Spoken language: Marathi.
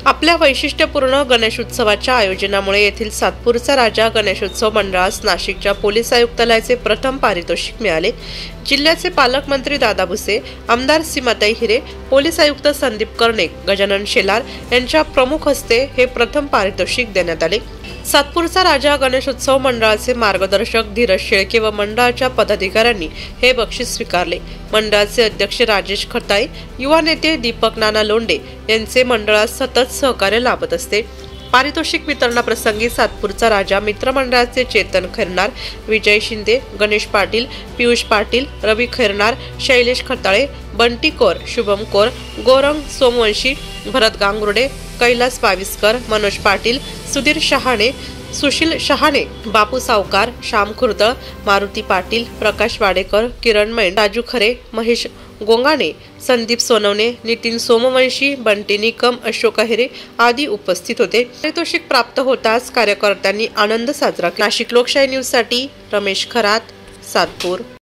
आपल्या वैशिष्ट्यपूर्ण गणेशोत्सवाच्या आयोजनामुळे येथील सातपूरचा राजा गणेशोत्सव मंडळास नाशिकच्या पोलीस आयुक्तालयाचे प्रथम पारितोषिक मिळाले। जिल्ह्याचे पालकमंत्री दादा भुसे, आमदार सीमाताई हिरे, पोलीस आयुक्त संदीप कर्णिक, गजानन शेलार यांच्या प्रमुख हस्ते हे प्रथम पारितोषिक देण्यात आले। सातपूरचा राजा गणेशोत्सव मंडळाचे मार्गदर्शक धीरज शेळके व मंडळाच्या पदाधिकाऱ्यांनी हे बक्षीस स्वीकारले। मंडळाचे अध्यक्ष राजेश खताई, युवा नेते दीपक नाना लोंढे यांचे मंडळास सतत सहकार्य लाभत असते। पारितोषिक वितरणाप्रसंगी सातपूरचा राजा मित्रमंडळाचे चेतन खैरनार, विजय शिंदे, गणेश पाटील, पियुष पाटील, रवी खैरनार, शैलेश खताळे, बंटी कौर, शुभम कौर, गौरंग सोमवंशी, भरत गांगुर्डे, कैलास पाविस्कर, मनोज पाटील, सुधीर शहाणे, सुशील शहाणे, बापू सावकार, श्याम खुर्दळ, मारुती पाटील, प्रकाश वाडेकर, किरण मैंड, राजू खरे, महेश गोंगाणे, संदीप सोनवणे, नितीन सोमवंशी, बंटी निकम, अशोक अहिरे आदी उपस्थित होते। पारितोषिक प्राप्त होताच कार्यकर्त्यांनी आनंद साजरा केला। नाशिक लोकशाही न्यूज साठी रमेश खरात, सातपूर।